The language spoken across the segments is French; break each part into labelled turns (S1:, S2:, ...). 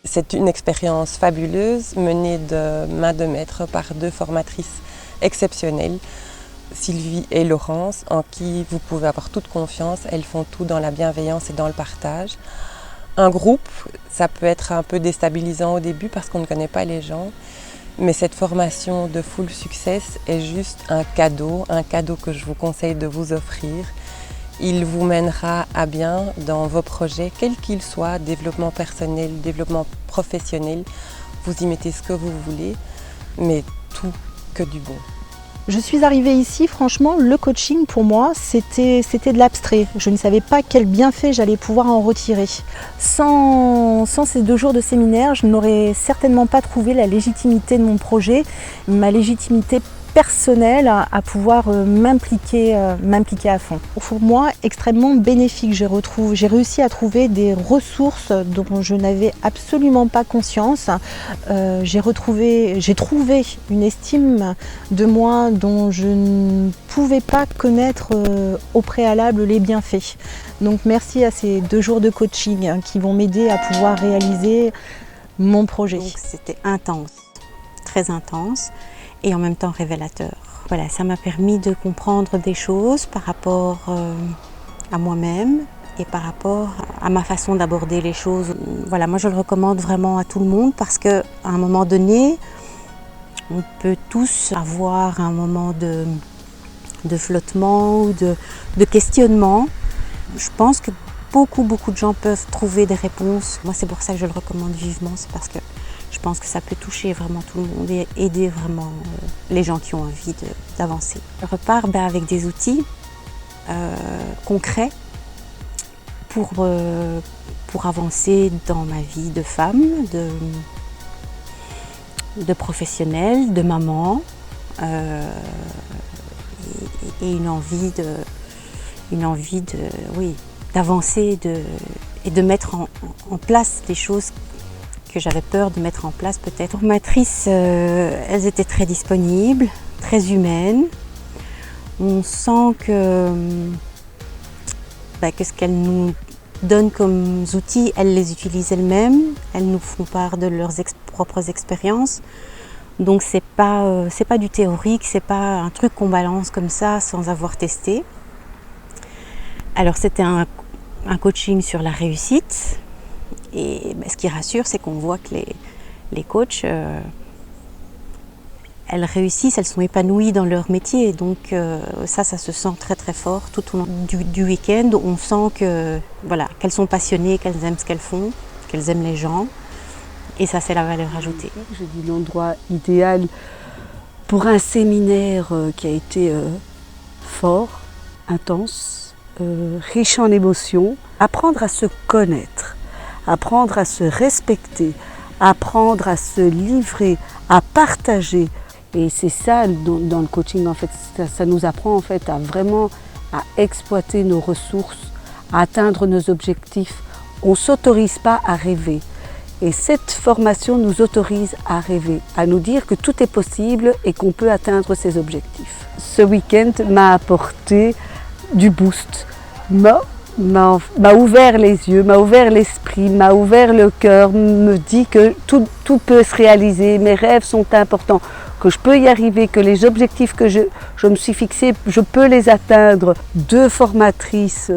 S1: C'est une expérience fabuleuse menée de main de maître par deux formatrices exceptionnelles, Sylvie et Laurence, en qui vous pouvez avoir toute confiance. Elles font tout dans la bienveillance et dans le partage. Un groupe, ça peut être un peu déstabilisant au début parce qu'on ne connaît pas les gens, mais cette formation de Full Success est juste un cadeau que je vous conseille de vous offrir. Il vous mènera à bien dans vos projets, quels qu'ils soient, développement personnel, développement professionnel. Vous y mettez ce que vous voulez, mais tout que du bon.
S2: Je suis arrivée ici, franchement, le coaching pour moi, c'était de l'abstrait. Je ne savais pas quel bienfait j'allais pouvoir en retirer. Sans ces 2 jours de séminaire, je n'aurais certainement pas trouvé la légitimité de mon projet, ma légitimité personnelle à pouvoir m'impliquer à fond. Pour moi, extrêmement bénéfique. J'ai réussi à trouver des ressources dont je n'avais absolument pas conscience. J'ai trouvé une estime de moi dont je ne pouvais pas connaître au préalable les bienfaits. Donc merci à ces 2 jours de coaching qui vont m'aider à pouvoir réaliser mon projet.
S3: C'était intense, très intense. Et en même temps révélateur. Voilà, ça m'a permis de comprendre des choses par rapport à moi-même et par rapport à ma façon d'aborder les choses. Voilà, moi je le recommande vraiment à tout le monde parce qu'à un moment donné, on peut tous avoir un moment de flottement ou de questionnement. Je pense que beaucoup de gens peuvent trouver des réponses. Moi c'est pour ça que je le recommande vivement, c'est parce que je pense que ça peut toucher vraiment tout le monde et aider vraiment les gens qui ont envie d'avancer. Je repars avec des outils concrets pour avancer dans ma vie de femme, de professionnelle, de maman et une envie d'avancer et de mettre en place des choses que j'avais peur de mettre en place peut-être. Les formatrices, elles étaient très disponibles, très humaines. On sent que ce qu'elles nous donnent comme outils, elles les utilisent elles-mêmes. Elles nous font part de leurs propres expériences. Donc c'est pas du théorique, c'est pas un truc qu'on balance comme ça sans avoir testé. Alors c'était un coaching sur la réussite. Et ce qui rassure, c'est qu'on voit que les coachs, elles réussissent, elles sont épanouies dans leur métier. Donc ça se sent très très fort tout au long du week-end. On sent qu'elles sont passionnées, qu'elles aiment ce qu'elles font, qu'elles aiment les gens. Et ça, c'est la valeur ajoutée.
S4: J'ai dit l'endroit idéal pour un séminaire qui a été fort, intense, riche en émotions. Apprendre à se connaître. Apprendre à se respecter, apprendre à se livrer, à partager. Et c'est ça dans le coaching en fait, ça nous apprend en fait à vraiment à exploiter nos ressources, à atteindre nos objectifs. On ne s'autorise pas à rêver. Et cette formation nous autorise à rêver, à nous dire que tout est possible et qu'on peut atteindre ses objectifs. Ce week-end m'a apporté du boost, m'a ouvert les yeux, m'a ouvert l'esprit, m'a ouvert le cœur, me dit que tout peut se réaliser, mes rêves sont importants, que je peux y arriver, que les objectifs que je me suis fixés, je peux les atteindre. 2 formatrices,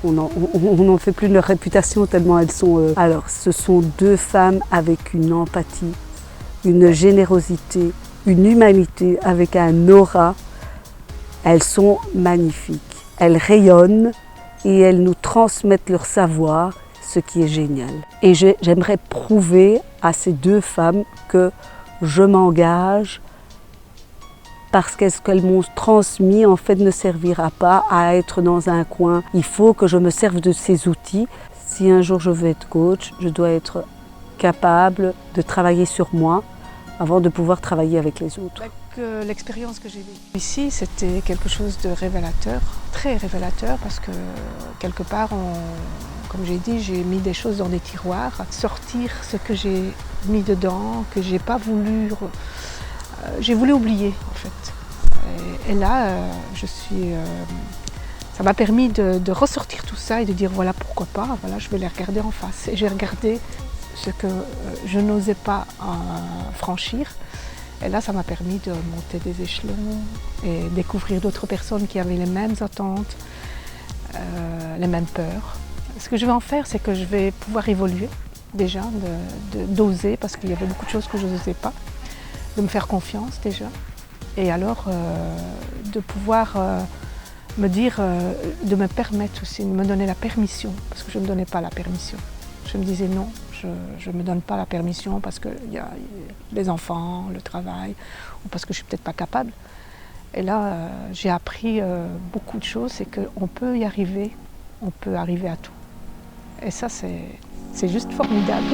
S4: on n'en fait plus de leur réputation tellement elles sont... Alors, ce sont 2 femmes avec une empathie, une générosité, une humanité, avec un aura. Elles sont magnifiques, elles rayonnent. Et elles nous transmettent leur savoir, ce qui est génial. Et j'aimerais prouver à ces 2 femmes que je m'engage parce que ce qu'elles m'ont transmis en fait ne servira pas à être dans un coin. Il faut que je me serve de ces outils. Si un jour je veux être coach, je dois être capable de travailler sur moi avant de pouvoir travailler avec les autres.
S5: L'expérience que j'ai vécue ici, c'était quelque chose de révélateur, très révélateur, parce que quelque part, comme j'ai dit, j'ai mis des choses dans des tiroirs, sortir ce que j'ai mis dedans, que j'ai pas voulu, j'ai voulu oublier en fait. Et là, ça m'a permis de ressortir tout ça et de dire voilà pourquoi pas, voilà je vais les regarder en face. Et j'ai regardé ce que je n'osais pas franchir. Et là, ça m'a permis de monter des échelons et découvrir d'autres personnes qui avaient les mêmes attentes, les mêmes peurs. Ce que je vais en faire, c'est que je vais pouvoir évoluer déjà, d'oser, parce qu'il y avait beaucoup de choses que je n'osais pas, de me faire confiance déjà, et alors de pouvoir me dire, de me permettre aussi, de me donner la permission, parce que je ne me donnais pas la permission. Je me disais non, je ne me donne pas la permission parce qu'il y a les enfants, le travail, ou parce que je ne suis peut-être pas capable. Et là, j'ai appris beaucoup de choses, c'est qu'on peut y arriver, on peut arriver à tout. Et ça, c'est juste formidable.